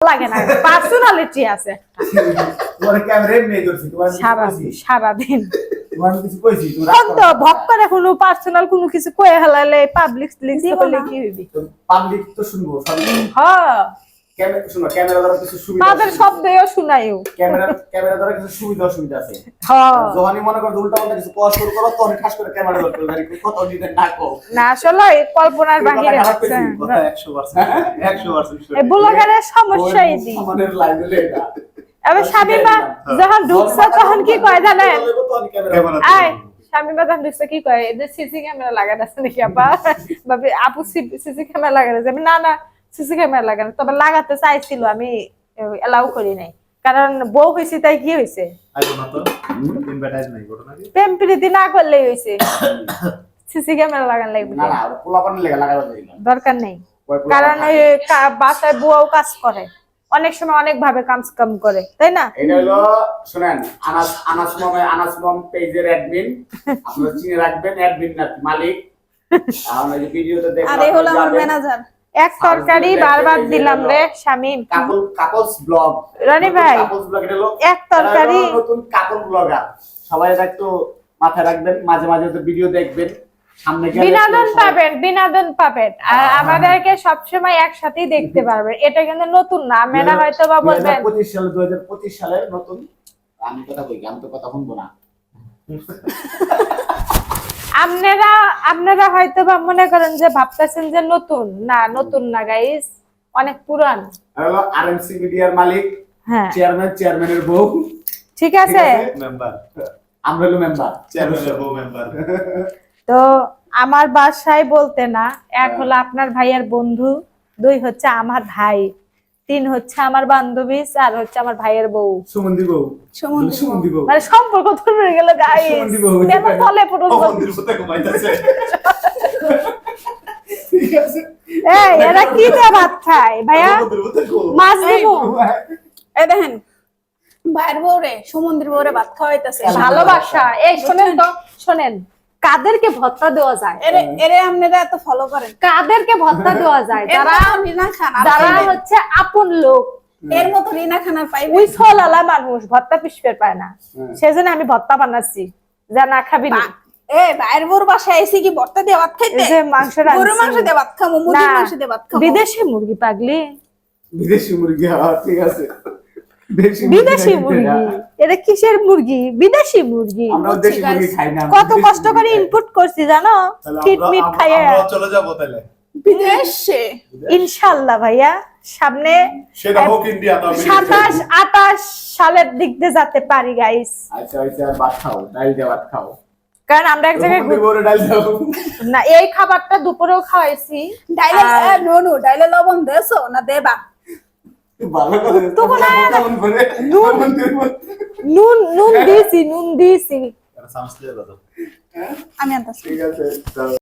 লাগে না, পার্সোনালিটি আছে তোমার ক্যামেরায় নেই ধরছি তোমার সারা দিন তোমার কিছু কইছি তুমি তো ভক করে কোনো পার্সোনাল কোনো কিছু কয়ে হেলালে পাবলিক লিংক করলে কি হইবি পাবলিক তো শুনবো সব হ্যাঁ ক্যামেরা শুনো ক্যামেরা দ্বারা কিছু সুবিধা তাদের শব্দও শুনাইও ক্যামেরা দ্বারা কিছু সুবিধা অসুবিধা আছে হ্যাঁ যখনই মনে করো উল্টা পাল্টা কিছু পোস্ট করো তখন ঠাস করে ক্যামেরা ধরতে পারি কত দিনের না কো না আসলে কল্পনার বাহিরে হচ্ছে 100% 100% এই ব্লগারের সমস্যাই দি আমাদের লাইভ হলে এটা আবে শামিমা যখন ঢুকছে তখন কি কয় জানেন আয় শামিমা যখন ঢুকছে কি কয় এদের সিসি ক্যামেরা লাগানো আছে নাকি আপা ভাবে আপু সিসি ক্যামেরা লাগানো যাবে না না সিসি ক্যামেরা লাগানো তবে লাগাতে চাইছিল আমি এলাও করি নাই কারণ বউ হইছে তাই কি হইছে প্রেম প্রীতি না করলেই হইছে সিসি ক্যামেরা লাগানো লাগবে না না পোলাপানি লাগানো দরকার নেই কারণ ওই বাসায় বুয়াও কাজ করে অনেক সময় অনেক ভাবে কাম করে তাই না এটা হলো শুনেন আনাস মম পেজের অ্যাডমিন আপনারা চিনে রাখবেন অ্যাডমিন না মালিক আমরা এই ভিডিওতে দেখলাম আরে হলো আমার ম্যানেজার এক তরকারি বারবার দিলাম রে শামিম কাপলস ব্লগ রানী ভাই কাপলস ব্লগ এটা হলো এক তরকারি নতুন কাপল ব্লগার সবাই একটু মাথায় রাখবেন মাঝে মাঝে তো ভিডিও দেখবেন সামনে গেলে বিনোদন পাবেন আর আমাদেরকে সবসময় একসাথেই দেখতে পারবেন এটা কিন্তু নতুন না মেনা হয়তো বা বলবেন 2025 সালের নতুন আমি কথা কই আমি তো কথা শুনবো না আপনারা হয়তো বা মনে করেন যে ভাবতেছেন যে নতুন না গাইস অনেক পুরান হলো আরএমসি মিডিয়ার মালিক হ্যাঁ চেয়ারম্যানের বউ ঠিক আছে মেম্বার আমরা হলো মেম্বার চেয়ারম্যানের বউ মেম্বার তো আমার বাসায় বলতে না এক হলো আপনার ভাইয়ের বন্ধু 2 হচ্ছে আমার ভাই 3 হচ্ছে আমার বান্ধবী 4 হচ্ছে আমার ভাইয়ের বউ সুমন্দি বউ মানে সম্পর্ক ধরে গেল গাইস কেন ফলে ঠিক আছে এই এরা কি দিয়ে ভাত খায় ভাইয়া মাছ দেবো এই দেখেন ভাইয়ের বউরে সমুদ্রের বউরে ভাত খাওয়াইতেছে ভালোবাসা এই শোনেন কাদেরকে ভত্তা দেওয়া যায় এরে আপনারা এত ফলো করেন কাদেরকে ভত্তা দেওয়া যায় যারা হচ্ছে আপন লোক এর মতো রিনা খানার পাইবে ওই ছলালা মানুষ ভত্তা পিছপের পায় না সেজন্য আমি ভত্তা বানাচ্ছি যা না খাবি না ভাইয়ের বউর বাসায় আইছি কি ভর্তা দিয়ে ভাত খাইতে যে মাংস গরুর মাংস দিয়ে ভাত খাবো মুরগির মাংস দিয়ে ভাত খাবো বিদেশি মুরগি পাগলি বিদেশি মুরগি ঠিক আছে বিদেশি মুরগি এটা কিসের মুরগি বিদেশি মুরগি আমরা দেশি মুরগি খাই না কত কষ্ট করে ইনপুট করছি জানো ফিট মিট খাইয়া আমরা চলে যাব তাহলে বিদেশে ইনশাআল্লাহ ভাইয়া সামনে সেটা হোক ইন্ডিয়া তো 27 28 সালের দিক দিয়ে যেতে পারি গাইস আচ্ছা ভাত খাও ডাল দিয়ে ভাত খাও কারণ আমরা এক জায়গায় ডাল দাও না এই খাবারটা দুপুরেও খাওয়াইছি ডাইলে নো ডাইলে লবণ দেছো না দেবা ভালো করে তো বলা নুন দিছি আমি আমি আনতাছি ঠিক আছে